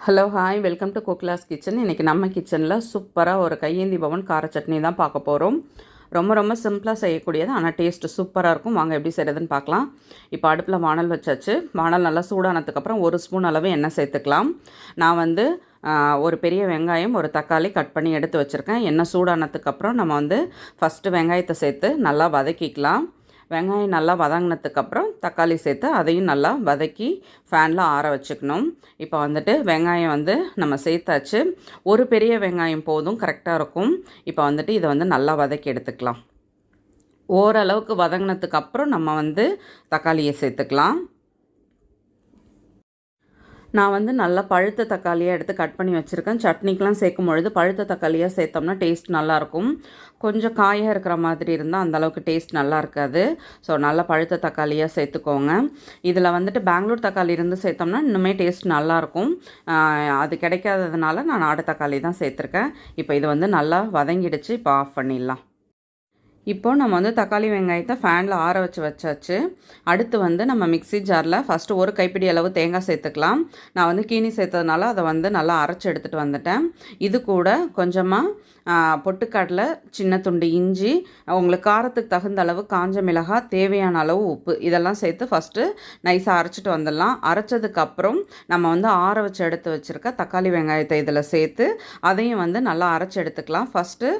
Hello hi welcome to Kokila's kitchen. இன்றைக்கி நம்ம கிச்சனில் சூப்பராக ஒரு கையேந்தி பவன் கார சட்னி தான் பார்க்க போகிறோம். ரொம்ப சிம்பிளாக செய்யக்கூடியது, ஆனால் டேஸ்ட்டு சூப்பராக இருக்கும். வாங்க எப்படி செய்கிறதுன்னு பார்க்கலாம். இப்போ அடுப்பில் வானல் வச்சாச்சு. வானல் நல்லா சூடானதுக்கப்புறம் 1 ஸ்பூன் அளவு எண்ணெய் சேர்த்துக்கலாம். நான் ஒரு பெரிய வெங்காயம், ஒரு தக்காளி கட் பண்ணி எடுத்து வச்சுருக்கேன். எண்ணெய் சூடானதுக்கப்புறம் நம்ம ஃபஸ்ட்டு வெங்காயத்தை சேர்த்து நல்லா வதக்கிக்கலாம். வெங்காயம் நல்லா வதங்கினதுக்கப்புறம் தக்காளி சேர்த்து அதையும் நல்லா வதக்கி ஃபேனில் ஆற வச்சுக்கணும். இப்போ வெங்காயம் நம்ம சேர்த்தாச்சு. ஒரு பெரிய வெங்காயம் போதும், கரெக்டாக இருக்கும். இப்போ இதை நல்லா வதக்கி எடுத்துக்கலாம். ஓரளவுக்கு வதங்கினதுக்கப்புறம் நம்ம தக்காளியை சேர்த்துக்கலாம். நான் நல்லா பழுத்த தக்காளியாக எடுத்து கட் பண்ணி வச்சுருக்கேன். சட்னிக்கெலாம் சேர்க்கும் பொழுது பழுத்த தக்காளியாக சேர்த்தோம்னா டேஸ்ட் நல்லாயிருக்கும். கொஞ்சம் காயாக இருக்கிற மாதிரி இருந்தால் அந்தளவுக்கு டேஸ்ட் நல்லா இருக்காது. ஸோ நல்லா பழுத்த தக்காளியாக சேர்த்துக்கோங்க. இதில் பெங்களூர் தக்காளி இருந்து சேர்த்தோம்னா இன்னுமே டேஸ்ட் நல்லாயிருக்கும். அது கிடைக்காததுனால நான் நாடு தக்காளி தான் சேர்த்துருக்கேன். இப்போ இது நல்லா வதங்கிடுச்சு. இப்போ ஆஃப் பண்ணிடலாம். இப்போது நம்ம தக்காளி வெங்காயத்தை ஃபேனில் ஆற வச்சாச்சு. அடுத்து நம்ம மிக்ஸி ஜாரில் ஃபஸ்ட்டு ஒரு கைப்பிடி அளவு தேங்காய் சேர்த்துக்கலாம். நான் கீனி சேர்த்ததுனால அதை நல்லா அரைச்சி எடுத்துகிட்டு வந்துட்டேன். இது கூட கொஞ்சமாக பொட்டுக்கடலை, சின்ன துண்டு இஞ்சி, உங்களுக்கு காரத்துக்கு தகுந்த அளவு காஞ்ச மிளகாய், தேவையான அளவு உப்பு, இதெல்லாம் சேர்த்து ஃபஸ்ட்டு நைஸாக அரைச்சிட்டு வந்துடலாம். அரைச்சதுக்கப்புறம் நம்ம ஆற வச்சு எடுத்து வச்சுருக்க தக்காளி வெங்காயத்தை இதில் சேர்த்து அதையும் நல்லா அரைச்சி எடுத்துக்கலாம். ஃபஸ்ட்டு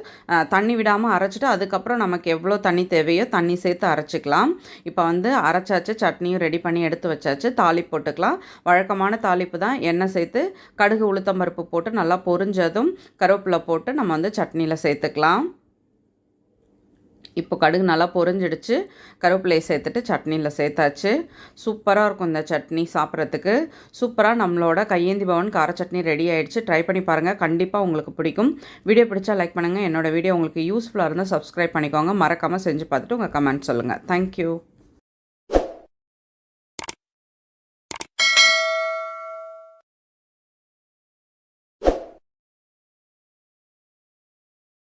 தண்ணி விடாமல் அரைச்சிட்டு அதுக்கப்புறம் நமக்கு எவ்வளோ தண்ணி தேவையோ தண்ணி சேர்த்து அரைச்சிக்கலாம். இப்போ அரைச்சாச்சு, சட்னியும் ரெடி பண்ணி எடுத்து வச்சாச்சு. தாளிப்பு போட்டுக்கலாம். வழக்கமான தாளிப்பு தான். எண்ணெய் சேர்த்து கடுகு உளுத்தம்பருப்பு போட்டு நல்லா பொரிஞ்சதும் கருவேப்பிலை போட்டு நம்ம சட்னியில் சேர்த்துக்கலாம். இப்போ கடுகு நல்லா பொரிஞ்சிடுச்சு. கருவேப்பிலையை சேர்த்துட்டு சட்னியில் சேர்த்தாச்சு. சூப்பராக இருக்கும் இந்த சட்னி சாப்பிட்றதுக்கு. சூப்பராக நம்மளோட கையேந்தி பவன் கார சட்னி ரெடி ஆகிடுச்சு. ட்ரை பண்ணி பாருங்கள், கண்டிப்பாக உங்களுக்கு பிடிக்கும். வீடியோ பிடிச்சா லைக் பண்ணுங்கள். என்னோடய வீடியோ உங்களுக்கு யூஸ்ஃபுல்லாக இருந்தால் சப்ஸ்கிரைப் பண்ணிக்கோங்க. மறக்காமல் செஞ்சு பார்த்துட்டு உங்கள் கமெண்ட் சொல்லுங்கள். தேங்க்யூ.